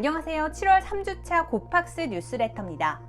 안녕하세요. 7월 3주차 고팍스 뉴스레터입니다.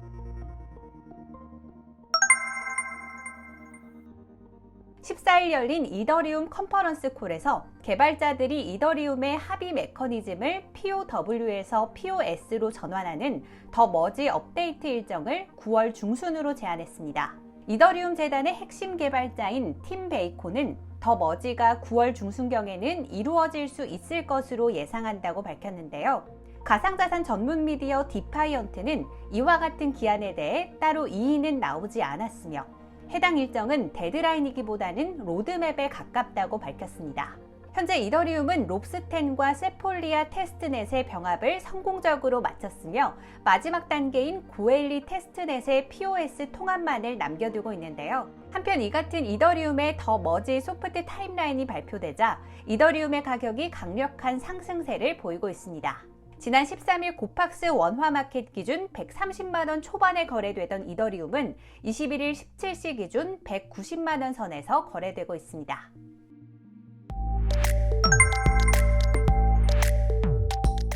14일 열린 이더리움 컨퍼런스 콜에서 개발자들이 이더리움의 합의 메커니즘을 POW에서 POS로 전환하는 더 머지 업데이트 일정을 9월 중순으로 제안했습니다. 이더리움 재단의 핵심 개발자인 팀 베이코는 더 머지가 9월 중순경에는 이루어질 수 있을 것으로 예상한다고 밝혔는데요. 가상자산 전문 미디어 디파이언트는 이와 같은 기한에 대해 따로 이의는 나오지 않았으며 해당 일정은 데드라인이기보다는 로드맵에 가깝다고 밝혔습니다. 현재 이더리움은 롭스텐과 세폴리아 테스트넷의 병합을 성공적으로 마쳤으며 마지막 단계인 고엘리 테스트넷의 POS 통합만을 남겨두고 있는데요. 한편 이 같은 이더리움의 더 머지 소프트 타임라인이 발표되자 이더리움의 가격이 강력한 상승세를 보이고 있습니다. 지난 13일 고팍스 원화마켓 기준 130만원 초반에 거래되던 이더리움은 21일 17시 기준 190만원 선에서 거래되고 있습니다.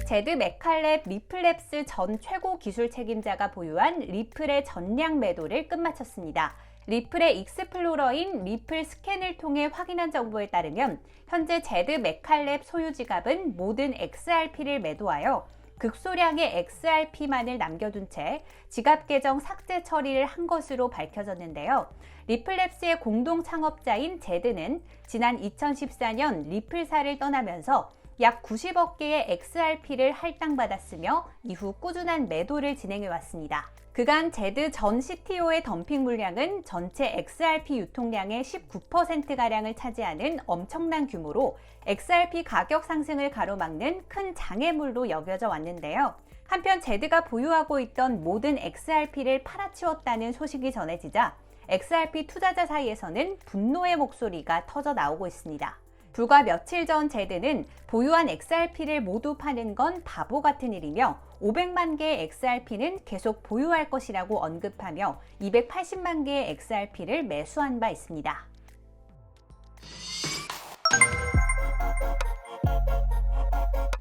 제드 맥칼렙 리플랩스 전 최고 기술 책임자가 보유한 리플의 전량 매도를 끝마쳤습니다. 리플의 익스플로러인 리플 스캔을 통해 확인한 정보에 따르면 현재 제드 맥칼렙 소유 지갑은 모든 XRP를 매도하여 극소량의 XRP만을 남겨둔 채 지갑 계정 삭제 처리를 한 것으로 밝혀졌는데요. 리플랩스의 공동 창업자인 제드는 지난 2014년 리플사를 떠나면서 약 90억 개의 XRP를 할당받았으며 이후 꾸준한 매도를 진행해왔습니다. 그간 제드 전 CTO의 덤핑 물량은 전체 XRP 유통량의 19%가량을 차지하는 엄청난 규모로 XRP 가격 상승을 가로막는 큰 장애물로 여겨져 왔는데요. 한편 제드가 보유하고 있던 모든 XRP를 팔아치웠다는 소식이 전해지자 XRP 투자자 사이에서는 분노의 목소리가 터져 나오고 있습니다. 불과 며칠 전 제드는 보유한 XRP를 모두 파는 건 바보 같은 일이며 500만 개의 XRP는 계속 보유할 것이라고 언급하며 280만 개의 XRP를 매수한 바 있습니다.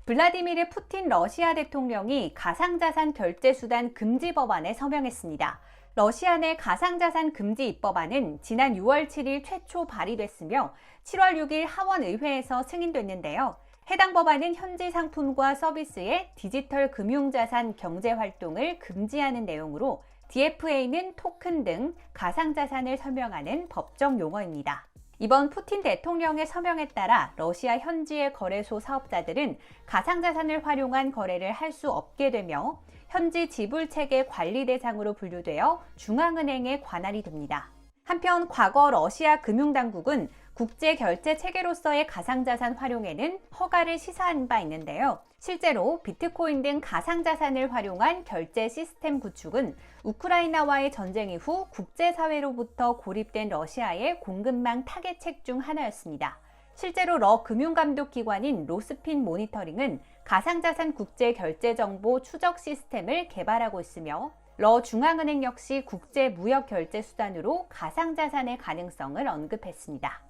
블라디미르 푸틴 러시아 대통령이 가상자산 결제 수단 금지 법안에 서명했습니다. 러시아 내 가상자산 금지 입법안은 지난 6월 7일 최초 발의됐으며 7월 6일 하원의회에서 승인됐는데요. 해당 법안은 현지 상품과 서비스의 디지털 금융자산 경제 활동을 금지하는 내용으로 DFA는 토큰 등 가상자산을 설명하는 법정 용어입니다. 이번 푸틴 대통령의 서명에 따라 러시아 현지의 거래소 사업자들은 가상자산을 활용한 거래를 할 수 없게 되며 현지 지불체계 관리 대상으로 분류되어 중앙은행에 관할이 됩니다. 한편 과거 러시아 금융당국은 국제결제체계로서의 가상자산 활용에는 허가를 시사한 바 있는데요. 실제로 비트코인 등 가상자산을 활용한 결제 시스템 구축은 우크라이나와의 전쟁 이후 국제사회로부터 고립된 러시아의 공급망 타겟책 중 하나였습니다. 실제로 러 금융감독기관인 로스핀 모니터링은 가상자산 국제결제정보 추적 시스템을 개발하고 있으며 러 중앙은행 역시 국제무역결제 수단으로 가상자산의 가능성을 언급했습니다.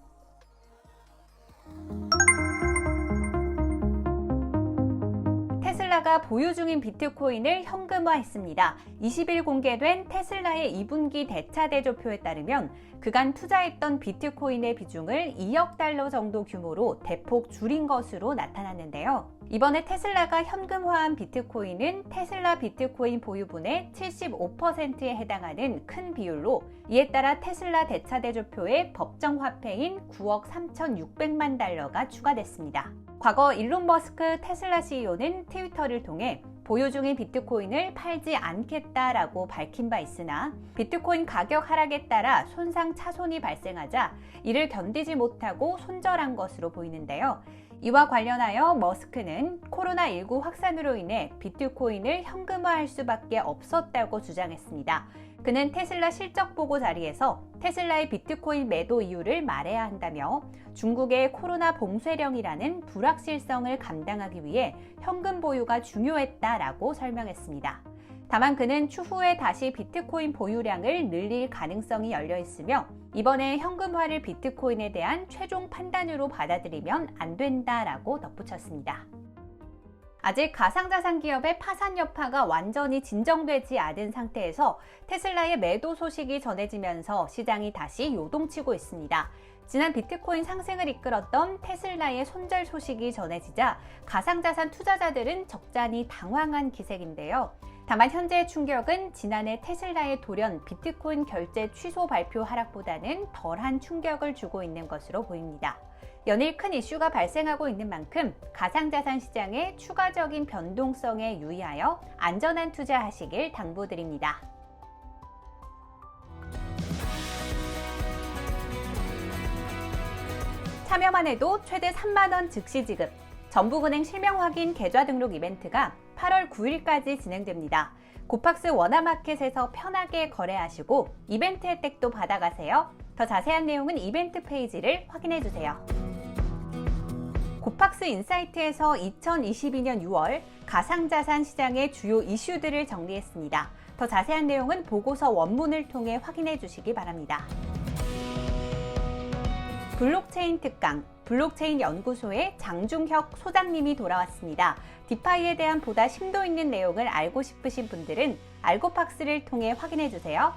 테슬라가 보유 중인 비트코인을 현금화했습니다. 20일 공개된 테슬라의 2분기 대차 대조표에 따르면 그간 투자했던 비트코인의 비중을 2억 달러 정도 규모로 대폭 줄인 것으로 나타났는데요. 이번에 테슬라가 현금화한 비트코인은 테슬라 비트코인 보유분의 75%에 해당하는 큰 비율로 이에 따라 테슬라 대차 대조표에 법정 화폐인 9억 3,600만 달러가 추가됐습니다. 과거 일론 머스크 테슬라 CEO는 트위터를 통해 보유 중인 비트코인을 팔지 않겠다라고 밝힌 바 있으나 비트코인 가격 하락에 따라 손상 차손이 발생하자 이를 견디지 못하고 손절한 것으로 보이는데요. 이와 관련하여 머스크는 코로나19 확산으로 인해 비트코인을 현금화할 수밖에 없었다고 주장했습니다. 그는 테슬라 실적 보고 자리에서 테슬라의 비트코인 매도 이유를 말해야 한다며 중국의 코로나 봉쇄령이라는 불확실성을 감당하기 위해 현금 보유가 중요했다라고 설명했습니다. 다만 그는 추후에 다시 비트코인 보유량을 늘릴 가능성이 열려 있으며 이번에 현금화를 비트코인에 대한 최종 판단으로 받아들이면 안 된다라고 덧붙였습니다. 아직 가상자산 기업의 파산 여파가 완전히 진정되지 않은 상태에서 테슬라의 매도 소식이 전해지면서 시장이 다시 요동치고 있습니다. 지난 비트코인 상승을 이끌었던 테슬라의 손절 소식이 전해지자 가상자산 투자자들은 적잖이 당황한 기색인데요. 다만 현재의 충격은 지난해 테슬라의 돌연 비트코인 결제 취소 발표 하락보다는 덜한 충격을 주고 있는 것으로 보입니다. 연일 큰 이슈가 발생하고 있는 만큼 가상자산 시장의 추가적인 변동성에 유의하여 안전한 투자하시길 당부드립니다. 참여만 해도 최대 3만 원 즉시 지급, 전북은행 실명 확인 계좌 등록 이벤트가 8월 9일까지 진행됩니다. 고팍스 워너마켓에서 편하게 거래하시고 이벤트 혜택도 받아가세요. 더 자세한 내용은 이벤트 페이지를 확인해주세요. 고팍스 인사이트에서 2022년 6월 가상자산 시장의 주요 이슈들을 정리했습니다. 더 자세한 내용은 보고서 원문을 통해 확인해 주시기 바랍니다. 블록체인 특강, 블록체인 연구소의 장중혁 소장님이 돌아왔습니다. 디파이에 대한 보다 심도 있는 내용을 알고 싶으신 분들은 알고팍스를 통해 확인해 주세요.